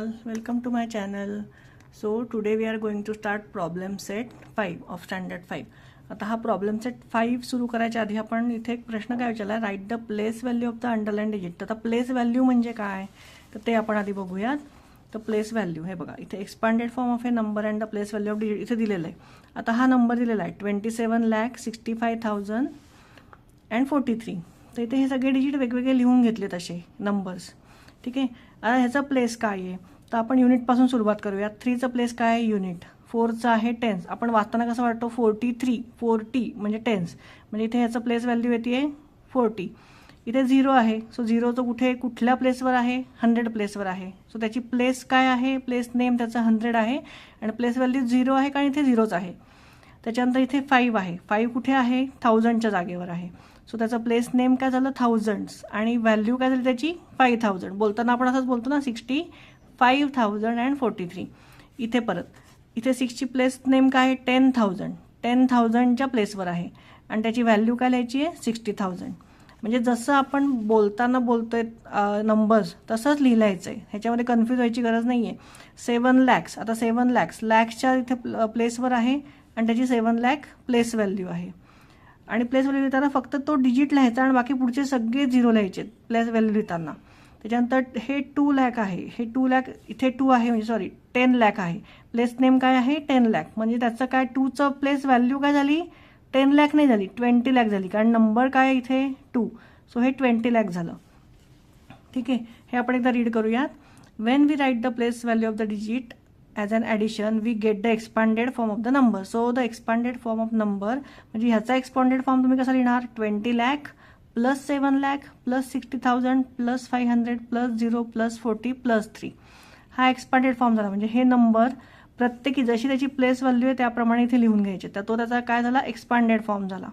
all, welcome to my channel. So today we are going to start problem set 5 of standard 5. आता हा problem set 5 सुरू करायच्या आधी आपण इथे एक प्रश्न काय विचारला, right the place value of the underline digit. तर आता प्लेस व्हॅल्यू म्हणजे काय तर ते आपण आधी बघूयात. तर प्लेस व्हॅल्यू हे बघा इथे expanded form of A number and the place value of digit इथे दिलेलं आहे. आता हा नंबर दिलेला आहे 27,65,043. तर इथे हे सगळे डिजिट वेगवेगळे लिहून घेतलेत असे नंबर्स. ठीक आहे. आता ह्याचा प्लेस काय आहे तर आपण युनिटपासून सुरुवात करूया. 3चं प्लेस काय आहे युनिट, 4चं आहे टेन्स. आपण वाचताना कसं वाटतो 43, 40 म्हणजे टेन्स, म्हणजे इथे ह्याचं प्लेस व्हॅल्यू येते 40. इथे 0 आहे, सो 0चं कुठे कुठल्या प्लेसवर आहे 100 प्लेसवर आहे. सो त्याची प्लेस काय आहे, प्लेस नेम त्याचा 100 आहे आणि प्लेस व्हॅल्यू 0 आहे कारण इथे 0च आहे. त्याच्यानंतर इथे 5 आहे, 5 कुठे आहे 1000च्या जागेवर आहे. सो त्याचा प्लेस नेम काय झालं 1000 आणि व्हॅल्यू काय झाली त्याची 5000. बोलताना आपण असंच बोलतो ना 65,043. इथे परत इथे 6ची प्लेस नेम काय आहे 10,000, 10,000च्या प्लेसवर आहे आणि त्याची व्हॅल्यू काय लिहायची आहे 60,000. म्हणजे जसं आपण बोलताना बोलतोय नंबर्स तसंच लिहायचं आहे, ह्याच्यामध्ये कन्फ्यूज व्हायची गरज नाही आहे. 7 lakhs, आता 7 lakhs लॅक्सच्या इथे प्लेसवर आहे आणि त्याची 7 lakh प्लेस व्हॅल्यू आहे. आणि प्लेस व्हॅल्यू लिहिताना फक्त तो डिजिट लिहायचा आणि बाकी पुढचे सगळे 0 लिहायचे प्लेस व्हॅल्यू लिहिताना. त्याच्यानंतर हे 2 lakh आहे, हे 2 lakh इथे 2 आहे म्हणजे सॉरी 10 lakh आहे. प्लेस नेम काय आहे 10 lakh, म्हणजे त्याचं काय 2चं प्लेस व्हॅल्यू काय झाली 10 lakh नाही झाली 20 lakh झाली कारण नंबर काय इथे 2. सो हे 20 lakh झालं. ठीक आहे. हे आपण एकदा रीड करूयात. When we write the place value of the digit as an addition we get the expanded form of the number. So the expanded form of number म्हणजे ह्याचा एक्सपांडेड फॉर्म तुम्ही कसा लिहिणार 20 lakh plus 7 lakh plus 60,000 plus 500 plus 0 plus 40 plus 3. हा expanded form झाला. म्हणजे हे number प्रत्येकी जशी त्याची प्लेस व्हॅल्यू आहे त्याप्रमाणे इथे लिहून घ्यायचे. तर तो त्याचा काय झाला एक्सपांडेड फॉर्म झाला.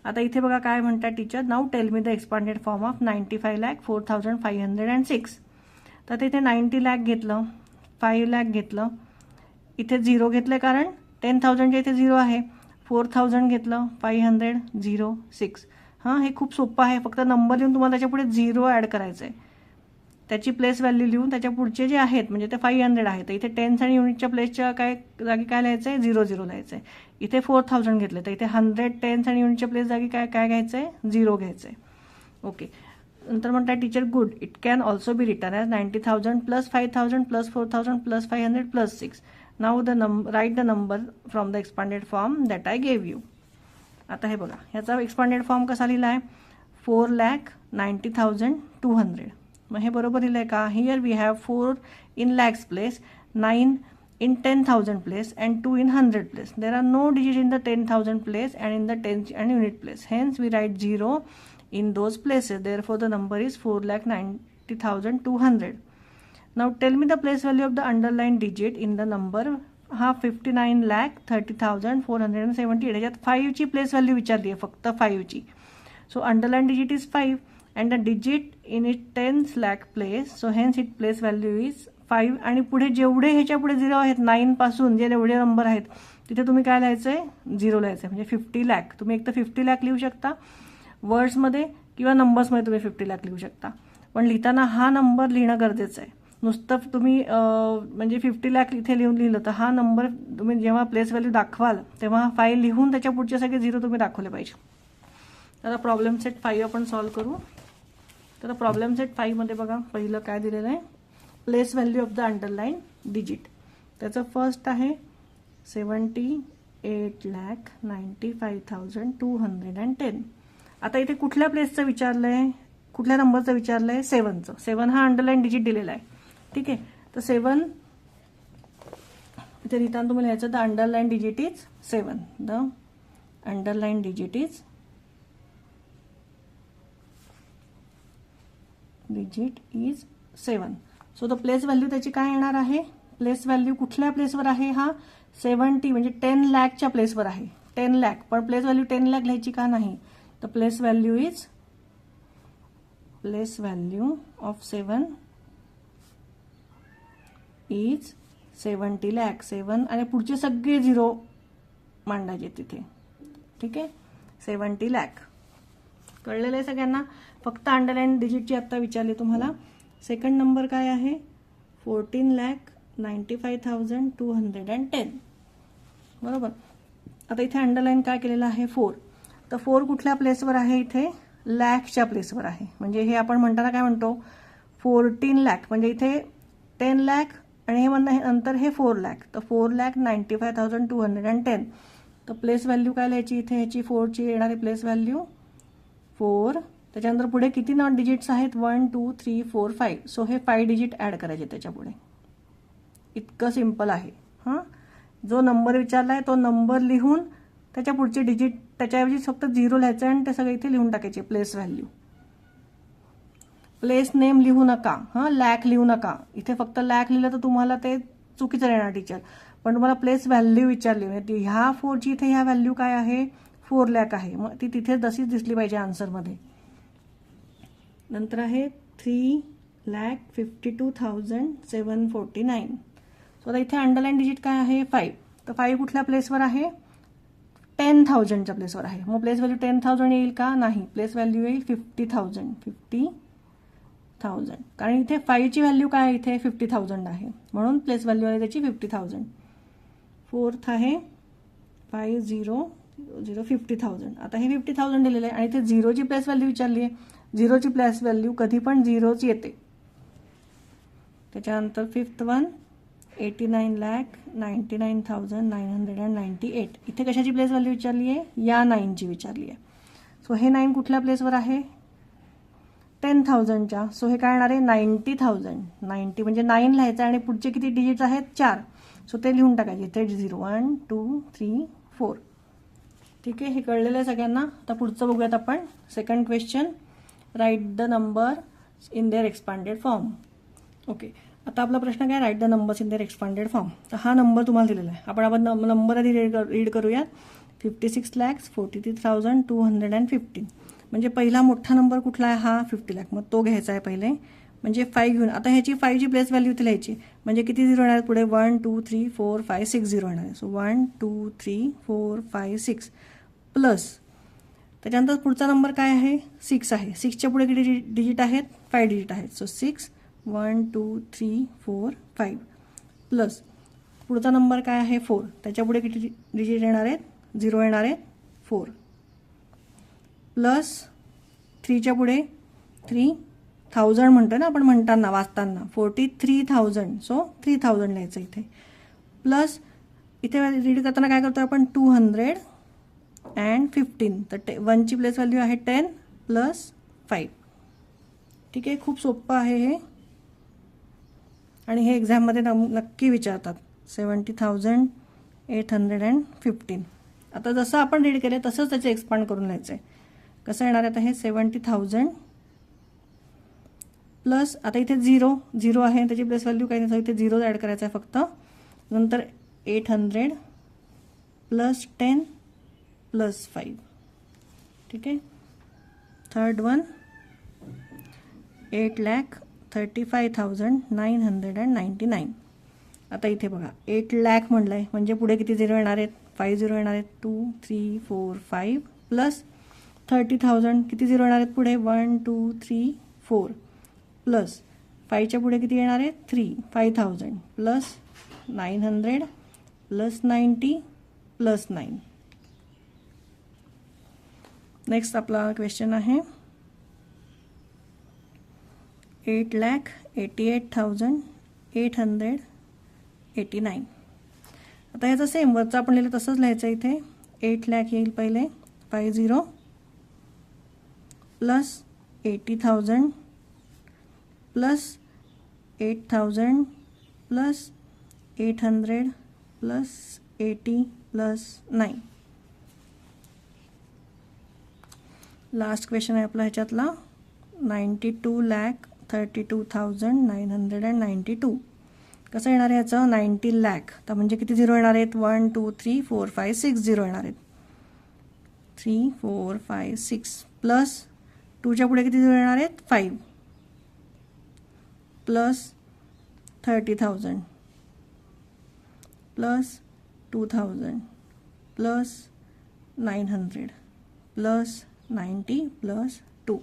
आता इथे बघा काय म्हणतात teacher, now tell me the expanded form of 95,04,506. तर इथे 90 lakh घेतलं, 5 lakh घेतलं, इथे 0 घेतलं कारण 10,000च्या इथे 0 आहे. 4,000 घेतलं, 500 0 6. हां हे खूप सोपं आहे, फक्त नंबर लिहून तुम्हाला त्याच्या पुढे 0 ॲड करायचं आहे. त्याची प्लेस व्हॅल्यू लिहून त्याच्या पुढचे जे आहेत म्हणजे ते 500 आहे तर इथे टेन्स आणि युनिटच्या प्लेसच्या काय जागी काय लिहायचं आहे 0 0 लिहायचं आहे. इथे 4,000 घेतले तर इथे 100 टेन्स आणि युनिटच्या प्लेस जागी काय काय घ्यायचं आहे 0 घ्यायचं आहे. ओके. नंतर म्हणतात teacher good, it can also be return as 90,000 plus 5,000 plus 4,000 plus 500 plus 6. Now the write the number from the expanded form that I gave you. आता हे बघा ह्याचा एक्सपांडेड फॉर्म कसा लिहिला आहे 4,90,200. मग हे बरोबर लिहिलं आहे का. Here we have 4 in lakhs place, 9 in 10,000 place and 2 in 100 place. There are no digit in the 10,000 place and in the 10 and unit place. Hence we write 0 in those places. Therefore the number is 4,90,200. Now tell me the place value of the underlined digit in the number. हा 59,30,478. याच्यात 5ची place value विचारली आहे फक्त 5ची. So underline digit is 5 and the digit in it 10 lakh place. So hence it place value is 5. आणि पुढे जेवढे ह्याच्या पुढे 0 आहेत 9 पासून जे जेवढे नंबर आहेत तिथे तुम्ही काय लिहायचं आहे 0 लिहायचं आहे. म्हणजे 50 lakh तुम्ही एक तर 50 lakh लिहू शकता वर्ड्समध्ये किंवा नंबर्समध्ये तुम्ही 50 lakh लिहू शकता. पण लिहिताना हा नंबर लिहिणं गरजेचं आहे. नुसतं तुम्ही म्हणजे 50 lakh इथे लिहिलं तर हा नंबर तुम्ही जेव्हा प्लेस व्हॅल्यू दाखवाल तेव्हा हा 5 लिहून त्याच्या पुढचे सगळे 0 तुम्ही दाखवले पाहिजे. आता प्रॉब्लेम सेट 5 आपण सॉल्व्ह करू. तर प्रॉब्लेम सेट 5 मध्ये बघा पहिलं काय दिलेलं आहे place value of the underline digit. त्याचं फर्स्ट आहे 78,95,210. आता इथे कुठल्या प्लेसचं विचारलं आहे कुठल्या नंबरचं विचारलं आहे 7चं. 7 हा अंडरलाईन डिजिट दिलेला आहे. ठीक आहे. तर 7 इथे लिहिताना तुम्ही लिहायचं the underline digit is 7. The underline digit is digit is 7. So the place value त्याची काय येणार आहे प्लेस व्हॅल्यू कुठल्या प्लेसवर आहे हा 70 म्हणजे 10 lakhच्या प्लेसवर आहे 10 lakh. पण प्लेस व्हॅल्यू 10 lakh लिहायची का नाही तर place value is place value of 7 is 70 lakh. 7 आणि पुढचे सगळे 0 मांडायचे तिथे. ठीक आहे 70 lakh. कळलेलं आहे सगळ्यांना. फक्त अंडरलाईन डिजिटची आत्ता विचारली तुम्हाला. सेकंड नंबर काय आहे 14,95,210. बरोबर. आता इथे अंडरलाईन काय केलेलं आहे 4. तर 4 कुठल्या प्लेसवर आहे इथे लॅखच्या प्लेसवर आहे. म्हणजे हे आपण म्हणताना काय म्हणतो 14 लाख म्हणजे इथे 10 लाख आणि हे नंतर हे 4 लाख. तर 4,95,210. तर प्लेस व्हॅल्यू काय लिहायची इथे ह्याची 4ची येणारी प्लेस व्हॅल्यू 4. त्याच्यानंतर पुढे किती डिजिट्स आहेत 1 2 3 4 5. सो हे 5 डिजिट ॲड करायचे त्याच्या पुढे. इतकं सिम्पल आहे. हां, जो नंबर विचारला आहे तो नंबर लिहून त्याच्या पुढचे डिजिट त्याच्याऐवजी फक्त 0 लिहायचं आणि ते सगळे इथे लिहून टाकायचे प्लेस व्हॅल्यू. प्लेस नेम लिहू नका. हां, लॅक लिहू नका. इथे फक्त लॅक लिहिलं तर तुम्हाला ते चुकीचं येणार टीचर. पण तुम्हाला प्लेस व्हॅल्यू विचारली म्हणजे ह्या 4ची इथे ह्या व्हॅल्यू काय आहे 4 लाख आहे. मग ती तिथे तशीच दिसली पाहिजे आन्सरमध्ये. नंतर आहे 3,52,749. सो आता इथे अंडरलाईन डिजिट काय आहे 5. तर 5 कुठल्या प्लेसवर आहे 10,000च्या प्लेसवर आहे. मग प्लेस व्हॅल्यू 10,000 येईल का नाही. प्लेस व्हॅल्यू येईल 50,000. 50,000 कारण इथे 5ची व्हॅल्यू काय आहे इथे 50,000 आहे म्हणून प्लेस व्हॅल्यू आहे त्याची 50,000. 4th आहे 50,000. आता हे 50,000 दिलेलं आहे आणि इथे 0ची प्लेस व्हॅल्यू विचारली आहे. 0ची प्लेस व्हॅल्यू कधी पण 0च येते. त्याच्यानंतर 5th वन 89,99,998. इथे कशाची प्लेस व्हॅल्यू विचारली आहे या 9ची विचारली आहे. सो हे 9 कुठल्या प्लेसवर आहे 10,000च्या. सो हे काय येणार आहे 90,000. 90 म्हणजे 9 लिहायचं आणि पुढचे किती डिजिट्स आहेत 4. सो ते लिहून टाकायचे इथे 0 1 2 3 4. ठीक आहे, हे कळलेलं आहे सगळ्यांना. आता पुढचं बघूयात आपण. Second question, write the number in their expanded form. Okay, आता आपला प्रश्न काय write the numbers in their expanded form. तर हा नंबर तुम्हाला दिलेला आहे. आपण नंबर आधी रीड करूयात. 56,43,215. म्हणजे पहिला मोठा नंबर कुठला आहे हा 50 लाख. मग तो घ्यायचा आहे पहिले. म्हणजे 5 घेऊन आता ह्याची 5ची प्लेस व्हॅल्यू इथे लिहायची. म्हणजे किती 0 येणार आहेत पुढे 1 2 3 4 5 6 0 येणार आहे. सो 1 2 3 4 5 6 प्लस त्याच्यानंतर पुढचा नंबर काय आहे 6 आहे. 6च्या पुढे किती डिजिट आहेत 5 डिजिट आहेत. सो 6 1 2 3 4 5 प्लस पुढचा नंबर काय आहे 4. त्याच्या पुढे किती डिजिट येणार आहेत 0 येणार आहेत 4 प्लस 3च्या पुढे 3,000 म्हणतो ना आपण म्हणताना वाचताना 43,000. सो 3,000 लिहायचं इथे. प्लस इथे रीड करताना काय करतो आपण 215. तर 1ची प्लेस व्हॅल्यू आहे 10 प्लस 5. ठीक आहे, खूप सोपं आहे हे आणि हे एक्झाममध्ये नक्की विचारतात. 70,815. आता जसं आपण रीड केलं तसंच त्याचे एक्सपांड करून लिहायचं आहे. कसं येणार आहे आता हे 70,000 प्लस आता इथे 0 आहे त्याची प्लेस व्हॅल्यू काही नाही. इथे 0 ॲड करायचं आहे फक्त. नंतर 800 प्लस 10 प्लस 5. ठीक आहे. Third one 8,35,999. आता इथे बघा 8 लाख म्हणलं आहे म्हणजे पुढे किती 0 येणार आहेत 5 0 येणार आहेत. 2 3 4 5 प्लस 30,000 किती 0 येणार आहेत पुढे 1 2 3 4 प्लस 5च्या पुढे किती येणार आहेत 3 5,000 प्लस 900 प्लस 90 प्लस 9. नेक्स्ट आपला क्वेश्चन आहे 8,88,889. आता ह्याचं सेम वरचं आपण लिहिलं तसंच लिहायचं इथे. 8 लाख येईल पहिले 50 plus 80,000 plus 8,000 plus 800 plus 80 plus 9. Last question आहे आपला ह्याच्यातला 92,32,992. कसं येणार आहे याचं 90 लाख. तर म्हणजे किती 0 येणार आहेत 1 2 3 4 5 6 0 येणार आहेत. 3 4 5 6 प्लस 2च्या पुढे किती 0 येणार आहेत 5 plus 30,000 plus 2,000 plus 900 plus 90 plus 2.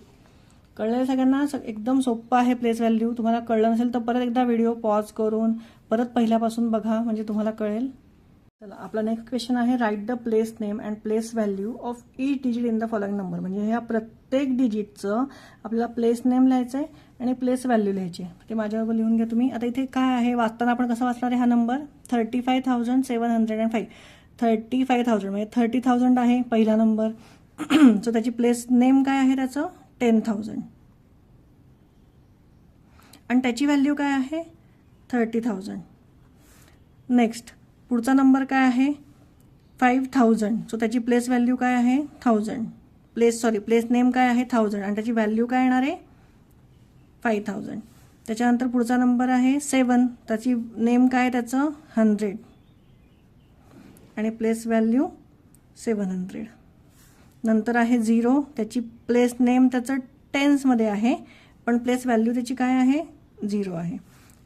कळलं सगळ्यांना? एकदम सोपं आहे प्लेस व्हॅल्यू. तुम्हाला कळलं नसेल तर परत एकदा व्हिडिओ पॉज करून परत पहिल्यापासून बघा, म्हणजे तुम्हाला कळेल. चला, आपला नेक्स्ट क्वेश्चन आहे, right the place name and place value of each digit in the following number. म्हणजे ह्या प्रत्येक डिजिटचं आपल्याला प्लेस नेम लिहायचं आहे आणि प्लेस व्हॅल्यू लिहायची आहे. ते माझ्याबरोबर लिहून घ्या तुम्ही. आता इथे काय आहे, वाचताना आपण कसं वाचणार आहे हा नंबर? 35,705. 35,000 म्हणजे 30,000 आहे पहिला नंबर. सो त्याची प्लेस नेम काय आहे त्याचं? 10,000. आणि त्याची व्हॅल्यू काय आहे? 30,000. नेक्स्ट पुढचा नंबर काय आहे? 5,000. सो त्याची प्लेस व्हॅल्यू काय आहे? 1,000. प्लेस नेम काय आहे? 1,000. आणि त्याची व्हॅल्यू काय येणार आहे? 5,000. त्याच्यानंतर पुढचा नंबर आहे 7. त्याची नेम काय आहे त्याचं? 100. आणि प्लेस व्हॅल्यू 700. नंतर आहे 0. त्याची प्लेस नेम त्याचं टेन्समध्ये आहे, पण प्लेस व्हॅल्यू त्याची काय आहे? 0 आहे.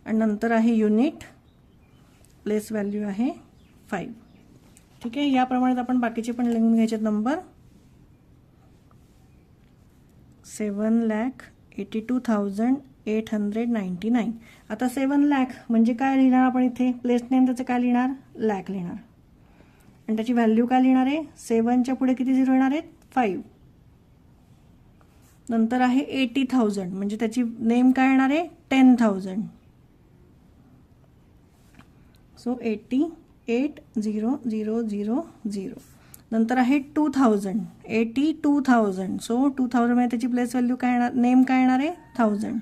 आणि नंतर आहे युनिट, प्लेस व्हॅल्यू आहे 5. ठीक आहे, याप्रमाणे आपण बाकीचे पण लिहून घ्यायचे नंबर. 7,82,899. आता 7 लाख म्हणजे काय लिहिणार आपण इथे? प्लेस नेम त्याचं काय लिहिणार? लॅक लिहिणार. आणि त्याची व्हॅल्यू काय लिहिणार आहे? 7च्या पुढे किती 0 येणार आहेत? 5. नंतर आहे 80,000 म्हणजे त्याची नेम काय येणार आहे? 10,000. सो 88,000. नंतर आहे 2,000. 82,000. सो 2,000 म्हणजे त्याची प्लेस व्हॅल्यू काय येणार? नेम काय येणार आहे? 1,000.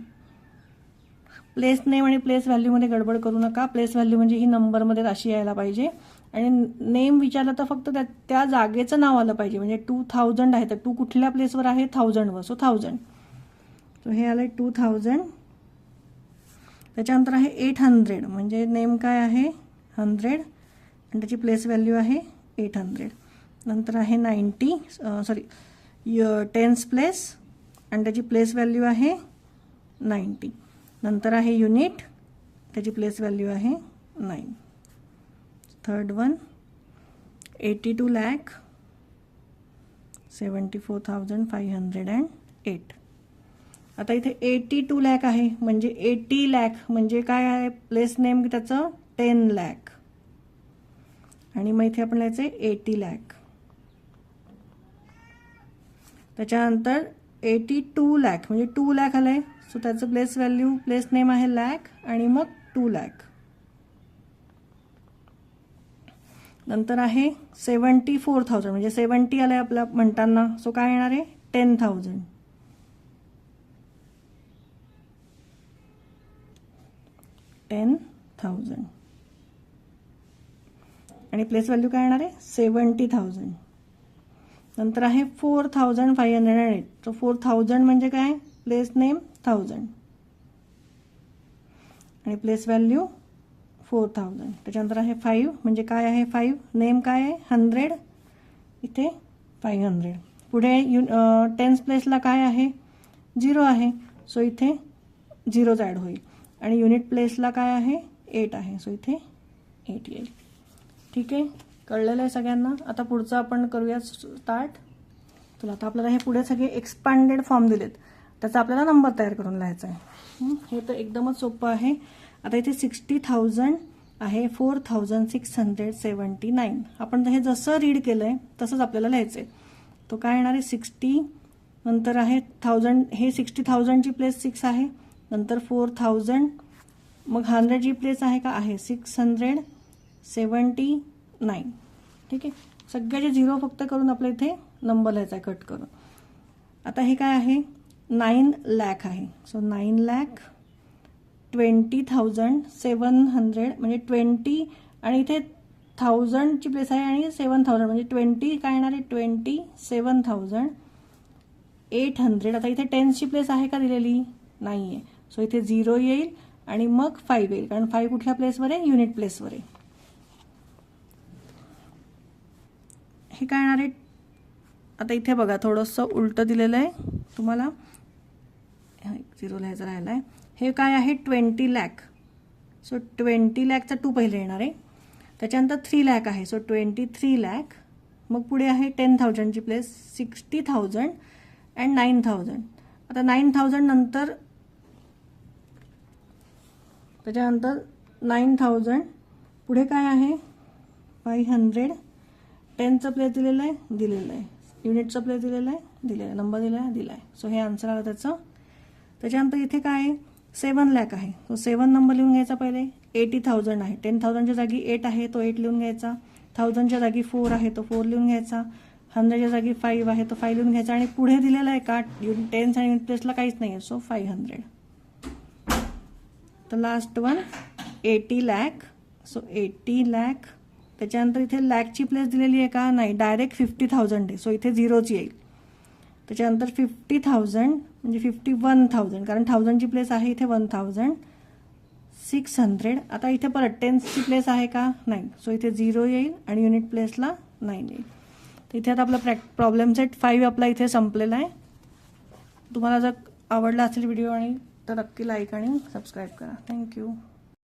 प्लेस नेम आणि प्लेस व्हॅल्यूमध्ये गडबड करू नका. प्लेस व्हॅल्यू म्हणजे ही नंबरमध्ये राशी यायला पाहिजे, आणि नेम विचारलं तर फक्त त्या जागेचं नाव आलं पाहिजे. म्हणजे 2,000 आहे तर 2 कुठल्या प्लेसवर आहे? 1,000वर. सो 1,000. सो हे आलं 2,000. त्याच्यानंतर आहे 800 म्हणजे नेम काय आहे? 100. आणि त्याची प्लेस व्हॅल्यू आहे 800. नंतर आहे 10th प्लेस आणि त्याची प्लेस व्हॅल्यू आहे 90. नंतर आहे युनिट, त्याची प्लेस व्हॅल्यू आहे 9. Third one 82,74,508. आता इथे 82 लाख आहे म्हणजे 80 लाख म्हणजे काय आहे? प्लेस नेम त्याचं 10 लाख. आणि मग इथे आपण लिहायचं 80 लाख. त्याच्यानंतर 82 लाख म्हणजे 2 लाख आलंय. सो त्याचं प्लेस नेम आहे लॅक आणि मग 2 लाख. नंतर आहे 74,000 म्हणजे 70 आलंय आपला म्हणताना. सो काय येणार आहे? 10,000. आणि प्लेस व्हॅल्यू काय येणार आहे? 70,000. नंतर आहे 4,508. सो 4,000 म्हणजे काय? प्लेस नेम 1,000 आणि प्लेस व्हॅल्यू 4,000. त्याच्यानंतर आहे 5 म्हणजे काय आहे? 5 नेम काय आहे? 100. इथे 500. पुढे 10th प्लेसला काय आहे? 0 आहे. सो इथे 0 ॲड होईल. आणि युनिट प्लेसला काय आहे? 8 आहे. सो इथे 8 येईल. ठीक आहे, कळलेलं आहे सगळ्यांना. आता पुढचं आपण करूया स्टार्ट. चला, आता आपल्याला हे पुढे सगळे एक्सपांडेड फॉर्म दिलेत, त्याचा आपल्याला नंबर तयार करून लिहायचा आहे. हे तर एकदमच सोपं आहे. आता इथे 60,000 आहे, 4,679. आपण हे जसं रीड केलं आहे तसंच आपल्याला लिहायचं आहे. तो काय येणार आहे? 60. नंतर आहे 1000. हे 60,000ची प्लेस 6 आहे. नंतर 4,000. मग 100ची प्लेस आहे का? आहे. 679. ठीक आहे, सगळ्याचे 0 फक्त करून आपल्या इथे नंबर लिहायचा आहे कट करून. आता हे काय आहे? 9 लाख आहे. सो 9 लाख 20,700 म्हणजे 20 आणि इथे 1000ची प्लेस आहे आणि 7,000 म्हणजे 20 काय येणार आहे? 27,800. आता इथे 10ची प्लेस आहे का दिलेली? नाही आहे. सो इथे 0 येईल आणि मग 5 येईल, कारण 5 कुठल्या प्लेसवर आहे? युनिट प्लेसवर आहे. हे काय येणार आहे? आता इथे बघा थोडंसं उलटं दिलेलं आहे तुम्हाला. 0 लिहायचं राहिलं आहे. हे काय आहे? 20 लाख. सो 20 लाखचा 2 पहिले येणार आहे. त्याच्यानंतर 3 लाख आहे. सो 23 लाख. मग पुढे आहे 10,000ची प्लेस 60,000 अँड 9,000. आता 9,000 नंतर त्याच्यानंतर 9,000 पुढे काय आहे 500. 10चा प्लेस दिलेला आहे, युनिटचा प्लेस दिलेला आहे, नंबर दिला आहे. सो हे आन्सर आलं त्याचं. त्याच्यानंतर इथे काय आहे 7 लाख आहे. तो 7 नंबर लिहून घ्यायचा पहिले. 80,000 आहे. 10,000च्या जागी 8 आहे, तो 8 लिहून घ्यायचा. 1000च्या जागी 4 आहे, तो 4 लिहून घ्यायचा. 100च्या जागी 5 आहे, तो 5 लिहून घ्यायचा. आणि पुढे दिलेला आहे का 10 आणि युनिट प्लेसला काहीच नाही आहे, सो 500. तर last one 80 lakh. So 80 lakh. त्याच्यानंतर इथे लॅकची प्लेस दिलेली आहे का नाही, डायरेक्ट 50,000 आहे, सो इथे झिरोची येईल. त्याच्यानंतर 50,000 म्हणजे 51,000, कारण 1000ची प्लेस आहे इथे 1,600. आता इथे परत 10ची प्लेस आहे का नाही, सो इथे 0 येईल आणि युनिट प्लेसला 9 येईल. तर इथे आता आपला प्रॉब्लेम सेट 5 आपला इथे संपलेला आहे. तुम्हाला जर आवडला असेल व्हिडिओ आणि तर नक्की लाईक आणि सबस्क्राईब करा. थँक्यू.